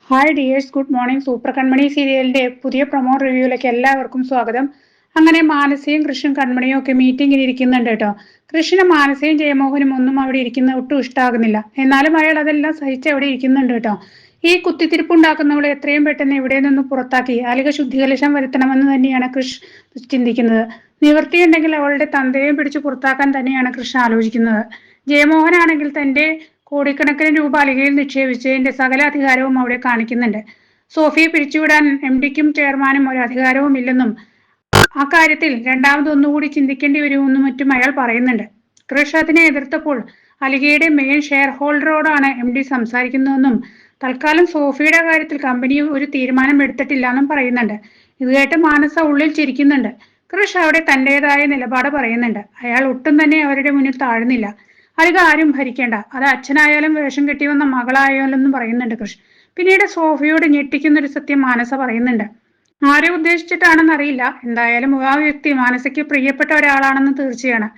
Hi dears, good morning. Super Kanmani സീരിയലിന്റെ പുതിയ promo റിവ്യൂയിലേക്ക് എല്ലാവർക്കും സ്വാഗതം. അങ്ങനെ മാനസയും കൃഷ്ണും കൺമണിയും ഒക്കെ മീറ്റിംഗിന് ഇരിക്കുന്നുണ്ട് കേട്ടോ. കൃഷ്ണനും മാനസയും ജയമോഹനും ഒന്നും അവിടെ ഇരിക്കുന്ന ഒട്ടും ഇഷ്ടാകുന്നില്ല. എന്നാലും അയാൾ അതെല്ലാം സഹിച്ച് അവിടെ ഇരിക്കുന്നുണ്ട് കേട്ടോ. ഈ കുത്തിത്തിരിപ്പുണ്ടാക്കുന്നവളെ എത്രയും പെട്ടെന്ന് ഇവിടെ നിന്ന് പുറത്താക്കി അലിക ശുദ്ധികലശം വരുത്തണമെന്ന് തന്നെയാണ് കൃഷ് ചിന്തിക്കുന്നത്. നിവൃത്തിയുണ്ടെങ്കിൽ അവളുടെ തന്തയെയും പിടിച്ച് പുറത്താക്കാൻ തന്നെയാണ് കൃഷ്ണ ആലോചിക്കുന്നത്. ജയമോഹനാണെങ്കിൽ തന്റെ കോടിക്കണക്കിന് രൂപ അലികയിൽ നിക്ഷേപിച്ചതിന്റെ സകല അധികാരവും അവിടെ കാണിക്കുന്നുണ്ട്. സോഫിയെ പിരിച്ചുവിടാൻ MD-ക്കും ചെയർമാനും ഒരു അധികാരവും ഇല്ലെന്നും ആ കാര്യത്തിൽ രണ്ടാമതൊന്നുകൂടി ചിന്തിക്കേണ്ടി വരുമെന്നും മറ്റും അയാൾ പറയുന്നുണ്ട്. കൃഷ് അതിനെ എതിർത്തപ്പോൾ അലികയുടെ മെയിൻ ഷെയർ ഹോൾഡറോടാണ് MD സംസാരിക്കുന്നതെന്നും തൽക്കാലം സോഫിയുടെ കാര്യത്തിൽ കമ്പനി ഒരു തീരുമാനം എടുത്തിട്ടില്ല എന്നും പറയുന്നുണ്ട്. ഇത് കേട്ട് മാനസ ഉള്ളിൽ ചിരിക്കുന്നുണ്ട്. കൃഷ് അവിടെ തന്റേതായ നിലപാട് പറയുന്നുണ്ട്. അയാൾ ഒട്ടും തന്നെ അവരുടെ മുന്നിൽ താഴുന്നില്ല. അലിക ആരും ഭരിക്കേണ്ട, അത് അച്ഛനായാലും വേഷം കെട്ടി വന്ന മകളായാലും എന്ന് പറയുന്നുണ്ട് കൃഷ്. പിന്നീട് സോഫിയോട് ഞെട്ടിക്കുന്നൊരു സത്യം മാനസ പറയുന്നുണ്ട്. ആരെ ഉദ്ദേശിച്ചിട്ടാണെന്ന് അറിയില്ല, എന്തായാലും ആ വ്യക്തി മാനസയ്ക്ക് പ്രിയപ്പെട്ട ഒരാളാണെന്ന് തീർച്ചയാണ്.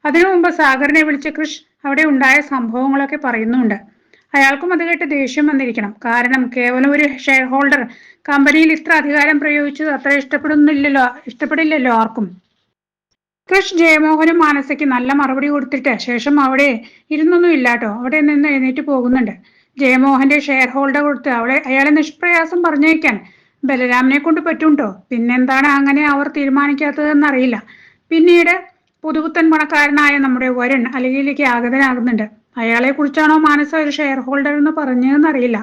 അതിനു മുമ്പ് സാഗറിനെ വിളിച്ച് കൃഷ് അവിടെ ഉണ്ടായ സംഭവങ്ങളൊക്കെ പറയുന്നുണ്ട്. അയാൾക്കും അത് കേട്ട് ദേഷ്യം വന്നിരിക്കണം. കാരണം കേവലം ഒരു ഷെയർ ഹോൾഡർ കമ്പനിയിൽ ഇത്ര അധികാരം പ്രയോഗിച്ചത് അത്ര ഇഷ്ടപ്പെടില്ലല്ലോ ആർക്കും. കൃഷ് ജയമോഹനും മാനസയ്ക്ക് നല്ല മറുപടി കൊടുത്തിട്ട് ശേഷം അവിടെ ഇരുന്നൊന്നും ഇല്ലാട്ടോ, അവിടെ നിന്ന് എഴുന്നേറ്റ് പോകുന്നുണ്ട്. ജയമോഹന്റെ ഷെയർ ഹോൾഡർ കൊടുത്ത് അയാളെ നിഷ്പ്രയാസം പറഞ്ഞയക്കാൻ ബലരാമനെ കൊണ്ട് പറ്റുണ്ടോ? പിന്നെന്താണ് അങ്ങനെ അവർ തീരുമാനിക്കാത്തതെന്നറിയില്ല. പിന്നീട് പുതുപുത്തൻ പണക്കാരനായ നമ്മുടെ വരുൺ അലികയിലേക്ക് ആഗതനാകുന്നുണ്ട്. അയാളെ കുറിച്ചാണോ മാനസ ഒരു ഷെയർ ഹോൾഡർ എന്ന് പറഞ്ഞതെന്നറിയില്ല.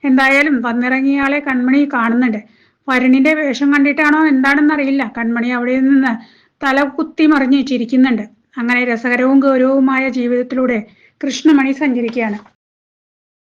എന്തായാലും വന്നിറങ്ങിയയാളെ കൺമണി കാണുന്നുണ്ട്. വരുണിന്റെ വേഷം കണ്ടിട്ടാണോ എന്താണെന്നറിയില്ല, കൺമണി അവിടെ നിന്ന് തല കുത്തി മറിഞ്ഞ് ചിരിക്കുന്നുണ്ട്. അങ്ങനെ രസകരവും ഗൗരവവുമായ ജീവിതത്തിലൂടെ കൃഷ്ണമണി സഞ്ചരിക്കുകയാണ്.